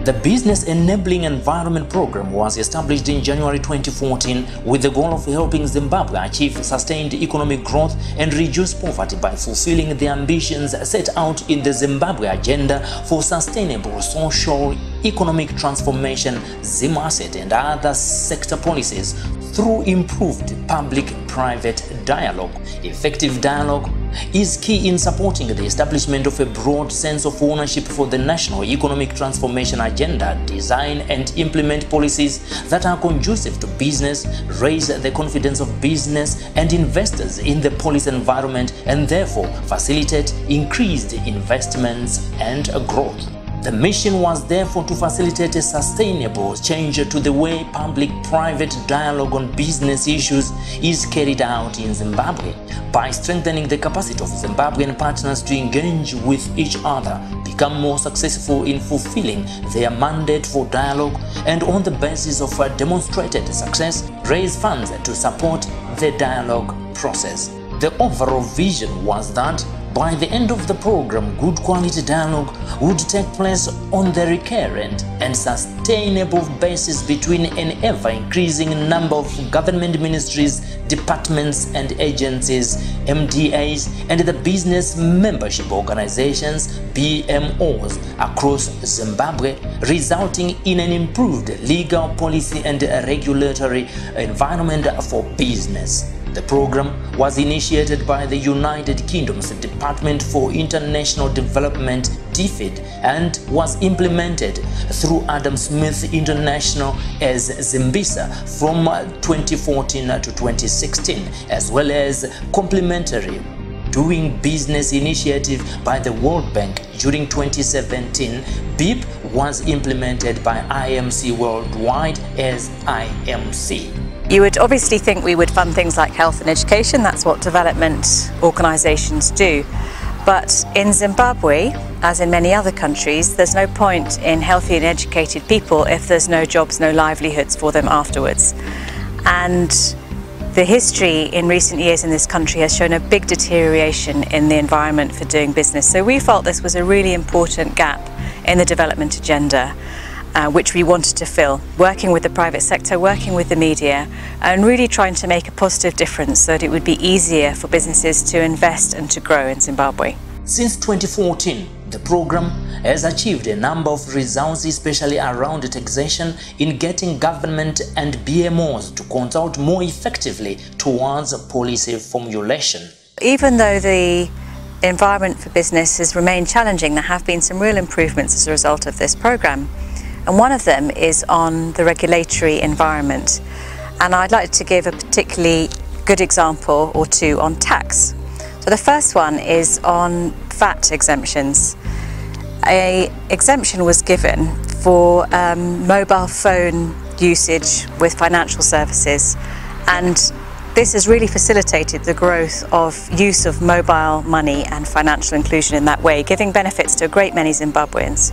The Business Enabling Environment Program was established in January 2014 with the goal of helping Zimbabwe achieve sustained economic growth and reduce poverty by fulfilling the ambitions set out in the Zimbabwe Agenda for Sustainable Social Economic Transformation (ZIMASSET) and other sector policies through improved public-private dialogue. Effective dialogue is key in supporting the establishment of a broad sense of ownership for the National Economic Transformation Agenda, design and implement policies that are conducive to business, raise the confidence of business and investors in the policy environment, and therefore facilitate increased investments and growth. The mission was therefore to facilitate a sustainable change to the way public-private dialogue on business issues is carried out in Zimbabwe by strengthening the capacity of Zimbabwean partners to engage with each other, become more successful in fulfilling their mandate for dialogue, and on the basis of demonstrated success, raise funds to support the dialogue process. The overall vision was that by the end of the program, good quality dialogue would take place on the recurrent and sustainable basis between an ever-increasing number of government ministries, departments and agencies, MDAs, and the business membership organizations, BMOs, across Zimbabwe, resulting in an improved legal policy and regulatory environment for business. The program was initiated by the United Kingdom's Department for International Development (DFID) and was implemented through Adam Smith International as Zimbeep from 2014 to 2016, as well as complementary Doing Business initiative by the World Bank during 2017. BIP was implemented by IMC worldwide as IMC. You would obviously think we would fund things like health and education. That's what development organisations do. But in Zimbabwe, as in many other countries, there's no point in healthy and educated people if there's no jobs, no livelihoods for them afterwards. And the history in recent years in this country has shown a big deterioration in the environment for doing business. So we felt this was a really important gap in the development agenda, which we wanted to fill, working with the private sector, working with the media, and really trying to make a positive difference so that it would be easier for businesses to invest and to grow in Zimbabwe. Since 2014, the program has achieved a number of results, especially around taxation, in getting government and BMOs to consult more effectively towards policy formulation. Even though the environment for business has remained challenging, there have been some real improvements as a result of this program. And one of them is on the regulatory environment. And I'd like to give a particularly good example or two on tax. So the first one is on VAT exemptions. An exemption was given for mobile phone usage with financial services, and this has really facilitated the growth of use of mobile money and financial inclusion in that way, giving benefits to a great many Zimbabweans.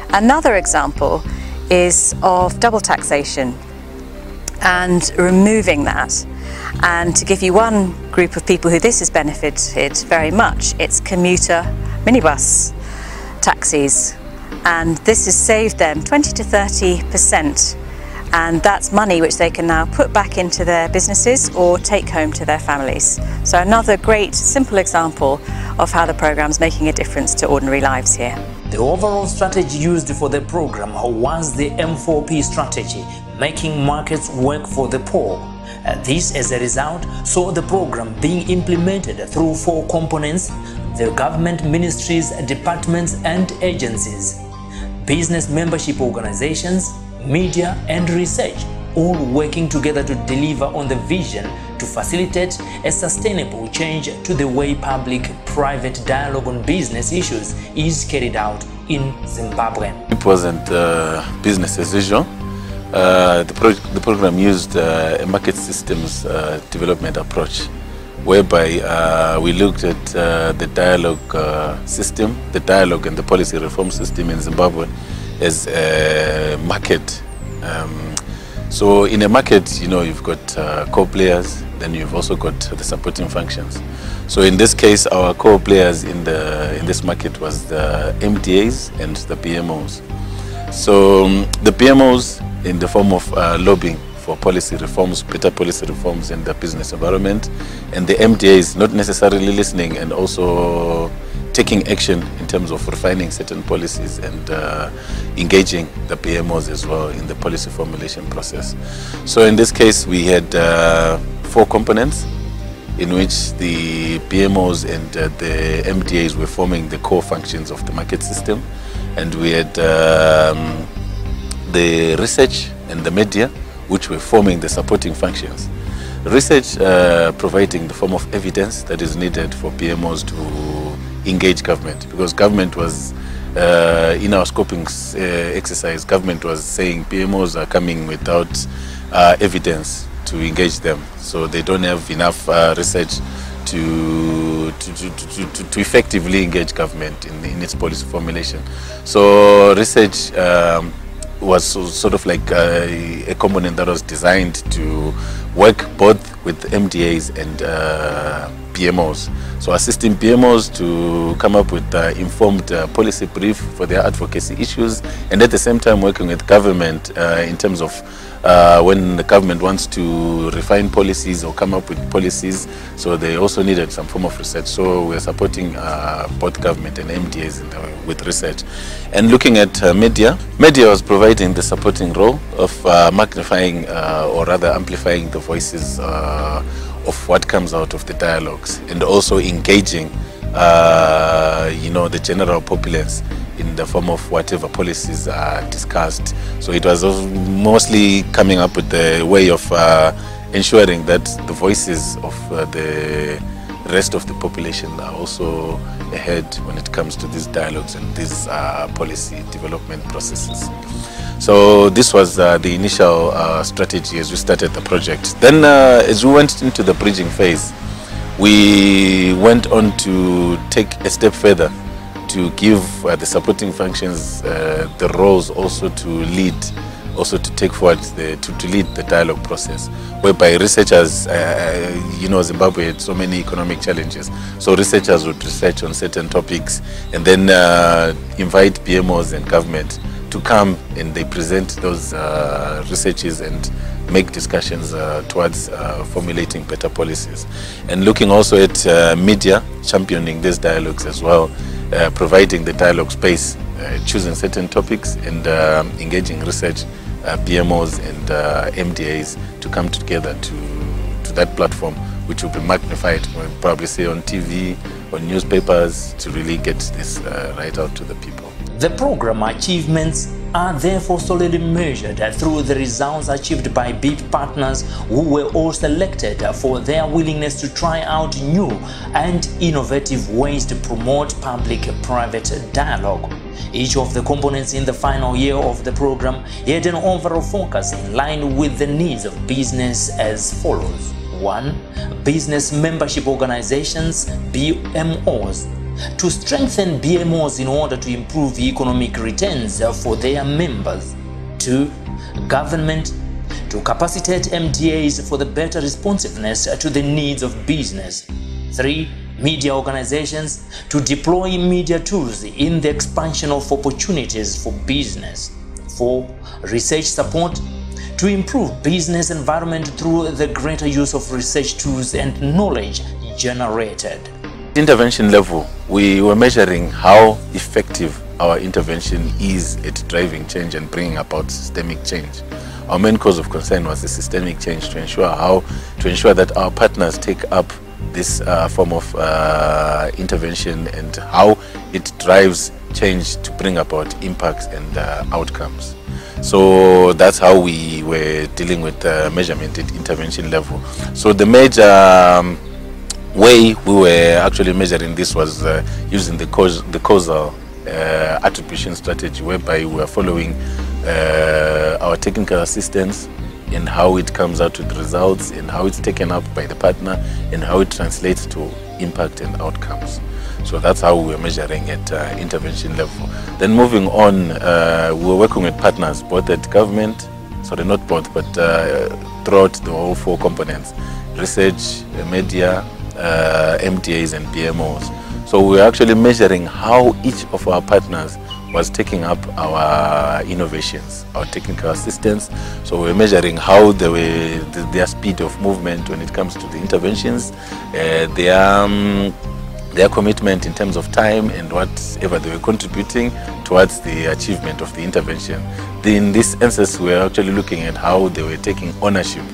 Another example is of double taxation and removing that. And to give you one group of people who this has benefited very much, it's commuter minibus taxis. And this has saved them 20 to 30%. And that's money which they can now put back into their businesses or take home to their families. So another great, simple example of how the program's making a difference to ordinary lives here. The overall strategy used for the program was the M4P strategy, making markets work for the poor. This, as a result, saw the program being implemented through 4 components: the government ministries, departments and agencies, business membership organizations, media and research, all working together to deliver on the vision to facilitate a sustainable change to the way public-private dialogue on business issues is carried out in Zimbabwe. It wasn't business as usual. The program used a market systems development approach, whereby we looked at the dialogue system, the dialogue and the policy reform system in Zimbabwe as a market. So in a market, you know, you've got core players, then you've also got the supporting functions. So in this case, our core players in this market was the MDAs and the BMOs. So the PMOs, in the form of lobbying for policy reforms, better policy reforms in the business environment, and the MDAs not necessarily listening and also taking action in terms of refining certain policies and engaging the PMOs as well in the policy formulation process. So in this case, we had 4 components in which the PMOs and the MDAs were forming the core functions of the market system. And we had the research and the media, which were forming the supporting functions. Research providing the form of evidence that is needed for PMOs to engage government, because government was, in our scoping exercise, government was saying PMOs are coming without evidence to engage them. So they don't have enough research to effectively engage government in its policy formulation. So research was sort of like a component that was designed to work both with MDAs and PMOs. So assisting PMOs to come up with informed policy brief for their advocacy issues, and at the same time working with government in terms of when the government wants to refine policies or come up with policies. So they also needed some form of research. So we're supporting both government and MDAs with research. And looking at media was providing the supporting role of magnifying or rather amplifying the voices of what comes out of the dialogues, and also engaging the general populace in the form of whatever policies are discussed. So it was mostly coming up with the way of ensuring that the voices of the rest of the population are also ahead when it comes to these dialogues and these policy development processes. So this was the initial strategy as we started the project. Then as we went into the bridging phase, we went on to take a step further to give the supporting functions the roles also to lead, also to take forward, to lead the dialogue process, whereby researchers, Zimbabwe had so many economic challenges. So researchers would research on certain topics and then invite PMOs and government to come, and they present those researches and make discussions towards formulating better policies. And looking also at media, championing these dialogues as well, providing the dialogue space, choosing certain topics and engaging research, PMOs and MDAs to come together to that platform, which will be magnified, we'll probably say on TV, on newspapers, to really get this right out to the people. The program achievements are therefore solely measured through the results achieved by BIP partners, who were all selected for their willingness to try out new and innovative ways to promote public-private dialogue. Each of the components in the final year of the program had an overall focus in line with the needs of business as follows. 1. Business membership organizations, BMOs, to strengthen BMOs in order to improve economic returns for their members. 2. Government, to capacitate MDAs for the better responsiveness to the needs of business. 3. Media organizations, to deploy media tools in the expansion of opportunities for business. 4. Research support, to improve business environment through the greater use of research tools and knowledge generated. Intervention level, we were measuring how effective our intervention is at driving change and bringing about systemic change. Our main cause of concern was the systemic change, to ensure that our partners take up this form of intervention and how it drives change to bring about impacts and outcomes. So that's how we were dealing with measurement at intervention level. So the major way we were actually measuring this was using the causal attribution strategy, whereby we are following our technical assistance and how it comes out with results and how it's taken up by the partner and how it translates to impact and outcomes. So that's how we were measuring at intervention level. Then moving on, we were working with partners, both at government, sorry, not both, but throughout the whole 4 components: research, media, MDAs and PMOs. So we're actually measuring how each of our partners was taking up our innovations, our technical assistance. So we're measuring how their speed of movement when it comes to the interventions, their commitment in terms of time and whatever they were contributing towards the achievement of the intervention. In this instance, we're actually looking at how they were taking ownership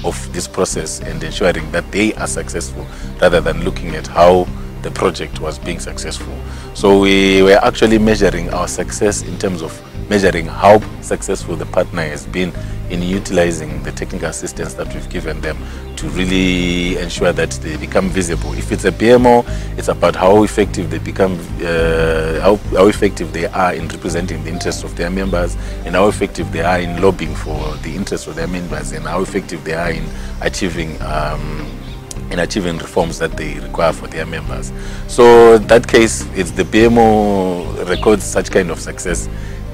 of this process and ensuring that they are successful rather than looking at how the project was being successful. So we were actually measuring our success in terms of measuring how successful the partner has been in utilizing the technical assistance that we've given them to really ensure that they become visible. If it's a BMO, it's about how effective they become, how effective they are in representing the interests of their members, and how effective they are in lobbying for the interests of their members, and how effective they are in achieving reforms that they require for their members. So in that case, it's the BMO records such kind of success.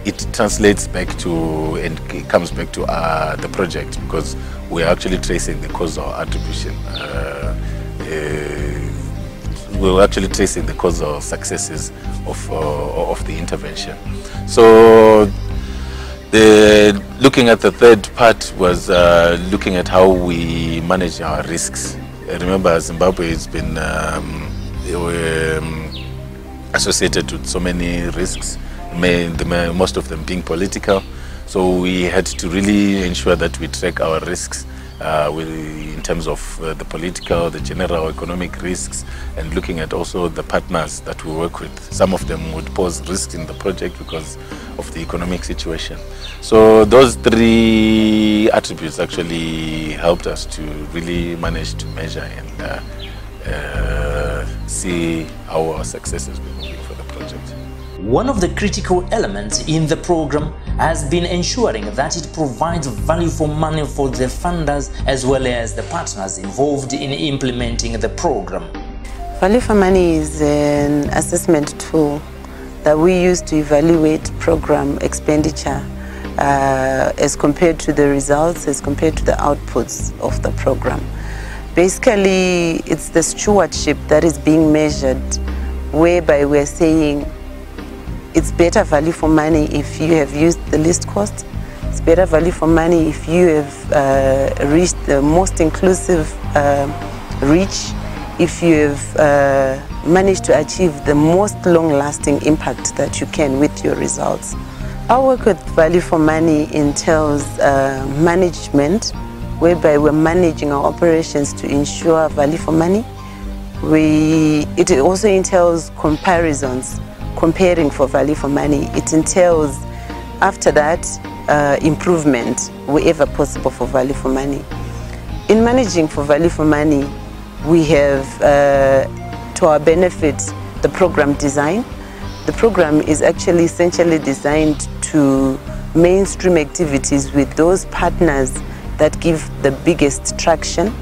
It translates back to and it comes back to the project, because we are actually tracing the causal attribution. We're actually tracing the causal successes of the intervention. So looking at the third part was looking at how we manage our risks. Remember, Zimbabwe has been associated with so many risks, most of them being political. So we had to really ensure that we track our risks in terms of the political, the general economic risks, and looking at also the partners that we work with. Some of them would pose risks in the project because of the economic situation. So those three attributes actually helped us to really manage to measure and see how our successes were moving for the project. One of the critical elements in the program has been ensuring that it provides value for money for the funders as well as the partners involved in implementing the program. Value for money is an assessment tool that we use to evaluate program expenditure as compared to the results, as compared to the outputs of the program. Basically, it's the stewardship that is being measured, whereby we're saying it's better value for money if you have used the least cost. It's better value for money if you have reached the most inclusive reach, if you have managed to achieve the most long-lasting impact that you can with your results. Our work with value for money entails management, whereby we're managing our operations to ensure value for money. It also entails comparisons, comparing for value for money. It entails, after that, improvement wherever possible for value for money. In managing for value for money, we have, to our benefit, the program design. The program is actually essentially designed to mainstream activities with those partners that give the biggest traction,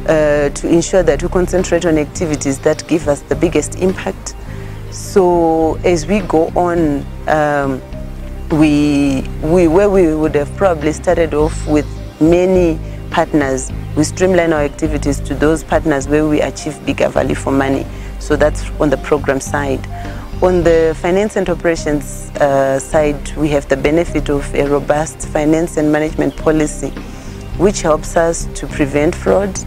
to ensure that we concentrate on activities that give us the biggest impact. So as we go on, where we would have probably started off with many partners, we streamline our activities to those partners where we achieve bigger value for money. So that's on the program side. On the finance and operations side, we have the benefit of a robust finance and management policy, which helps us to prevent fraud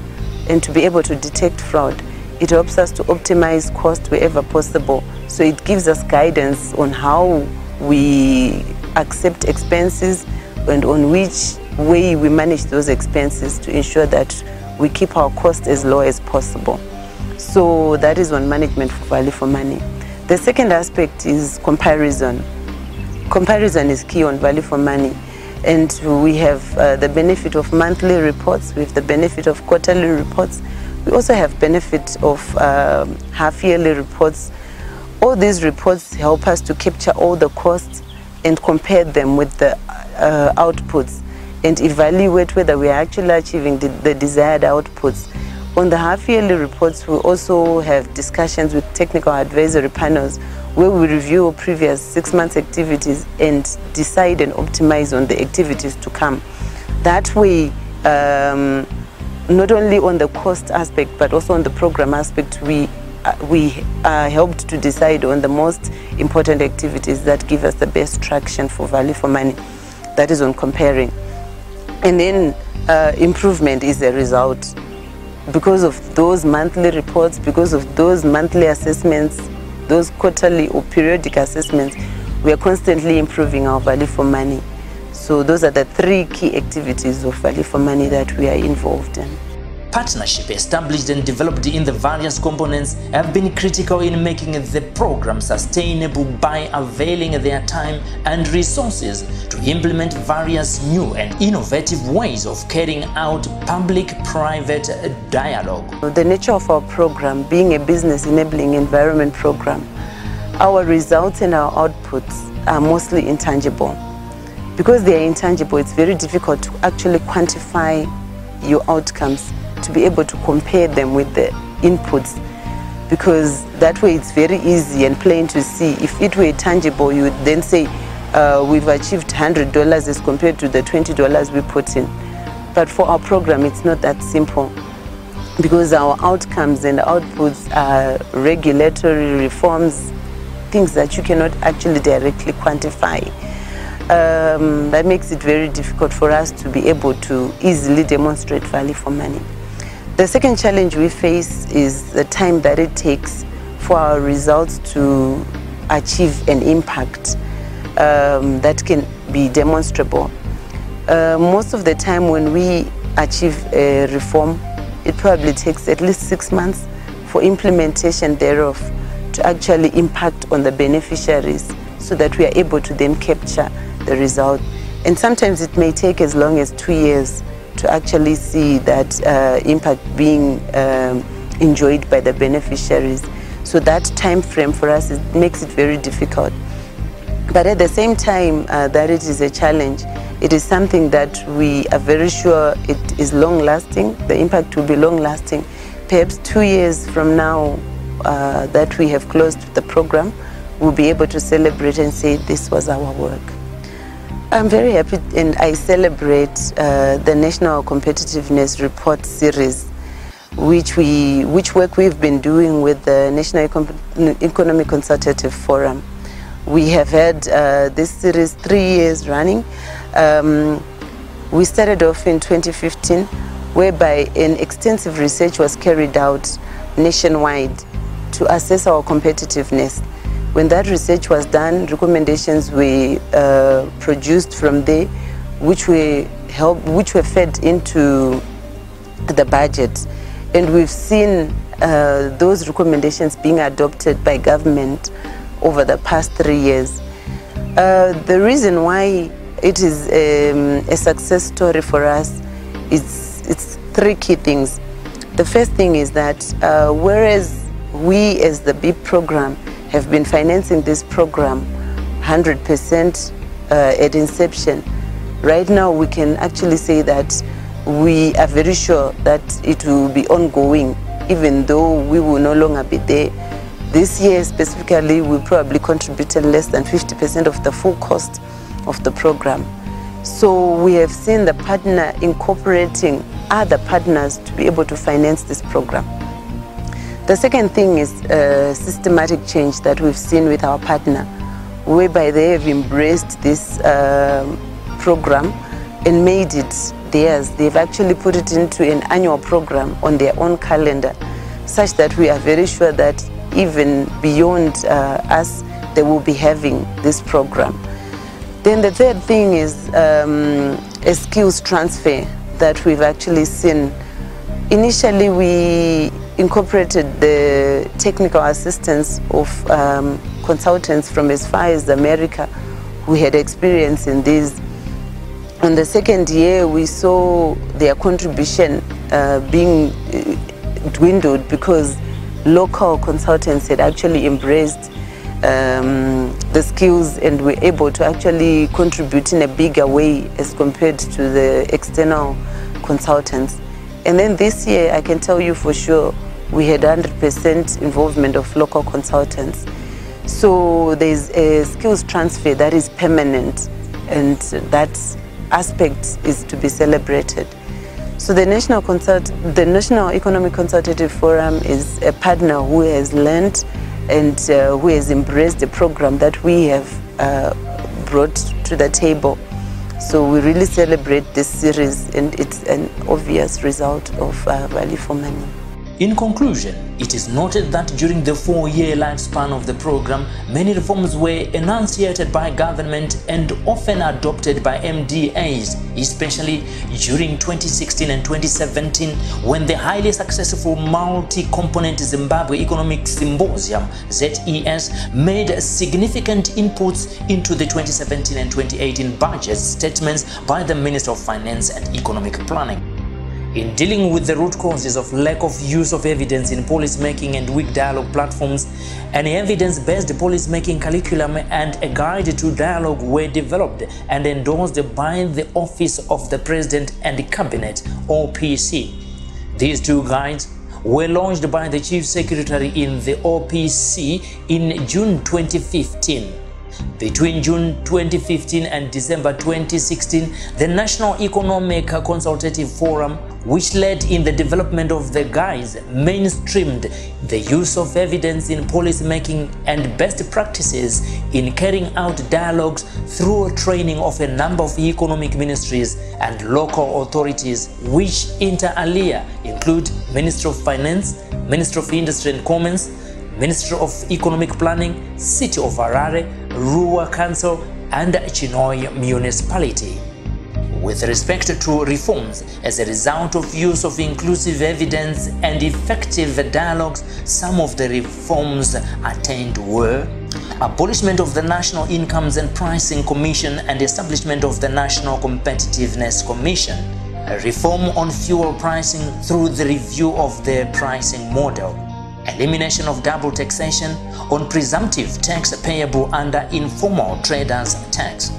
and to be able to detect fraud. It helps us to optimize cost wherever possible. So it gives us guidance on how we accept expenses and on which way we manage those expenses to ensure that we keep our cost as low as possible. So that is on management for value for money. The second aspect is comparison. Comparison is key on value for money. And we have the benefit of monthly reports, we have the benefit of quarterly reports. We also have benefit of half-yearly reports. All these reports help us to capture all the costs and compare them with the outputs and evaluate whether we are actually achieving the desired outputs. On the half-yearly reports, we also have discussions with technical advisory panels where we review previous 6 months activities and decide and optimize on the activities to come. That way, not only on the cost aspect, but also on the program aspect, we we helped to decide on the most important activities that give us the best traction for value for money. That is on comparing. And then improvement is a result. Because of those monthly reports, because of those monthly assessments, those quarterly or periodic assessments, we are constantly improving our value for money. So those are the 3 key activities of value for money that we are involved in. Partnership established and developed in the various components have been critical in making the program sustainable by availing their time and resources to implement various new and innovative ways of carrying out public-private dialogue. The nature of our program, being a business enabling environment program, our results and our outputs are mostly intangible. Because they are intangible, it's very difficult to actually quantify your outcomes, to be able to compare them with the inputs, because that way it's very easy and plain to see. If it were tangible, you would then say we've achieved $100 as compared to the $20 we put in. But for our program, it's not that simple, because our outcomes and outputs are regulatory reforms, things that you cannot actually directly quantify. That makes it very difficult for us to be able to easily demonstrate value for money. The second challenge we face is the time that it takes for our results to achieve an impact that can be demonstrable. Most of the time when we achieve a reform, it probably takes at least 6 months for implementation thereof to actually impact on the beneficiaries, so that we are able to then capture the result. And sometimes it may take as long as 2 years to actually see that impact being enjoyed by the beneficiaries. So that time frame for us makes it very difficult. But at the same time that it is a challenge, it is something that we are very sure it is long lasting. The impact will be long lasting. Perhaps 2 years from now that we have closed the program, we'll be able to celebrate and say this was our work. I'm very happy, and I celebrate the National Competitiveness Report series, which work we've been doing with the National Economic Consultative Forum. We have had this series 3 years running. We started off in 2015, whereby an extensive research was carried out nationwide to assess our competitiveness. When that research was done, recommendations were produced from there, which were fed into the budget. And we've seen those recommendations being adopted by government over the past 3 years. The reason why it is a success story for us is it's 3 key things. The first thing is that whereas we as the BIP program have been financing this program 100% at inception, right now we can actually say that we are very sure that it will be ongoing, even though we will no longer be there. This year specifically, we probably contributed less than 50% of the full cost of the program. So we have seen the partner incorporating other partners to be able to finance this program. The second thing is systematic change that we've seen with our partner, whereby they have embraced this program and made it theirs. They've actually put it into an annual program on their own calendar, such that we are very sure that even beyond us, they will be having this program. Then the third thing is a skills transfer that we've actually seen. Initially, we incorporated the technical assistance of consultants from as far as America who had experience in this. On the second year, we saw their contribution being dwindled because local consultants had actually embraced the skills and were able to actually contribute in a bigger way as compared to the external consultants. And then this year, I can tell you for sure, we had 100% involvement of local consultants. So there's a skills transfer that is permanent, and that aspect is to be celebrated. So the National Economic Consultative Forum is a partner who has learned and who has embraced the program that we have brought to the table. So we really celebrate this series, and it's an obvious result of value for money. In conclusion, it is noted that during the 4-year lifespan of the program, many reforms were enunciated by government and often adopted by MDAs, especially during 2016 and 2017, when the highly successful multi-component Zimbabwe Economic Symposium, ZES, made significant inputs into the 2017 and 2018 budget statements by the Minister of Finance and Economic Planning. In dealing with the root causes of lack of use of evidence in policymaking and weak dialogue platforms, an evidence-based policymaking curriculum and a guide to dialogue were developed and endorsed by the Office of the President and the Cabinet, OPC. These two guides were launched by the Chief Secretary in the OPC in June 2015. Between June 2015 and December 2016, the National Economic Consultative Forum, which led in the development of the guides, mainstreamed the use of evidence in policymaking and best practices in carrying out dialogues through training of a number of economic ministries and local authorities, which inter alia include Ministry of Finance, Ministry of Industry and Commerce, Ministry of Economic Planning, City of Harare, Ruwa Council, and Chinhoyi Municipality. With respect to reforms, as a result of use of inclusive evidence and effective dialogues, some of the reforms attained were abolishment of the National Incomes and Pricing Commission and establishment of the National Competitiveness Commission, a reform on fuel pricing through the review of the pricing model, elimination of double taxation on presumptive tax payable under informal traders tax,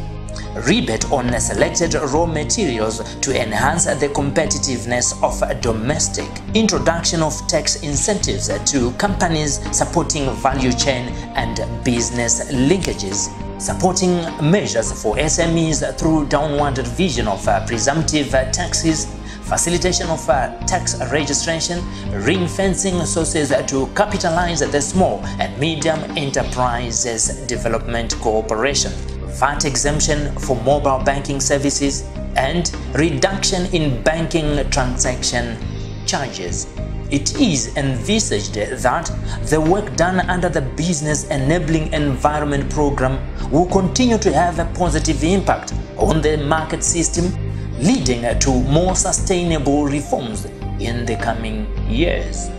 rebate on selected raw materials to enhance the competitiveness of domestic, introduction of tax incentives to companies supporting value chain and business linkages, supporting measures for SMEs through downward revision of presumptive taxes, facilitation of tax registration, ring-fencing sources to capitalize the small and medium enterprises development cooperation, VAT exemption for mobile banking services, and reduction in banking transaction charges. It is envisaged that the work done under the Business Enabling Environment Program will continue to have a positive impact on the market system, leading to more sustainable reforms in the coming years.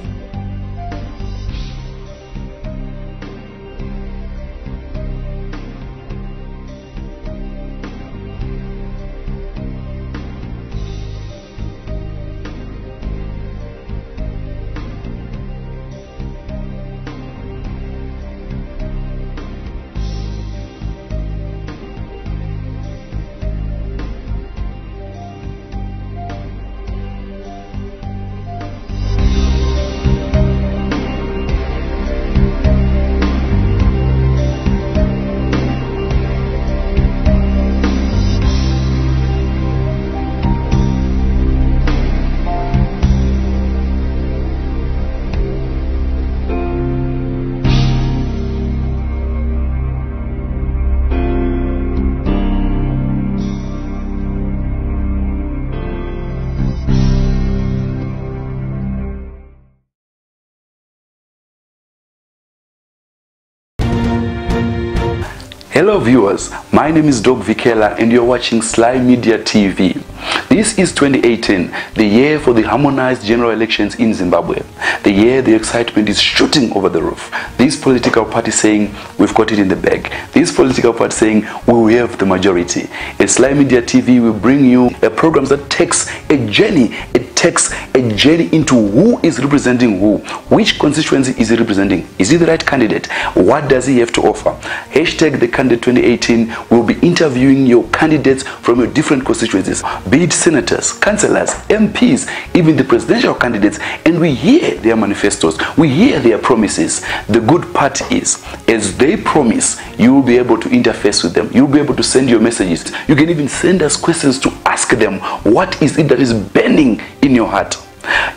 Hello viewers, my name is Dog Vikela and you're watching Sly Media TV. This is 2018, the year for the harmonized general elections in Zimbabwe. The year the excitement is shooting over the roof. This political party saying we've got it in the bag. This political party saying we will have the majority. At Sly Media TV we bring you a program that takes a journey. It takes a journey into who is representing who. Which constituency is he representing? Is he the right candidate? What does he have to offer? Hashtag the candidate Candidate 2018, we'll be interviewing your candidates from your different constituencies, be it senators, councillors, MPs, even the presidential candidates, and we hear their manifestos, we hear their promises. The good part is, as they promise, you will be able to interface with them. You'll be able to send your messages. You can even send us questions to ask them, what is it that is burning in your heart?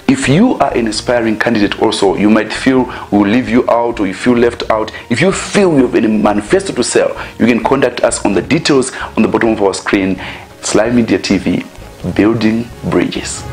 If you are an aspiring candidate also, you might feel we'll leave you out, or you feel left out. If you feel you have a manifesto to sell, you can contact us on the details on the bottom of our screen. Sly Media TV, building bridges.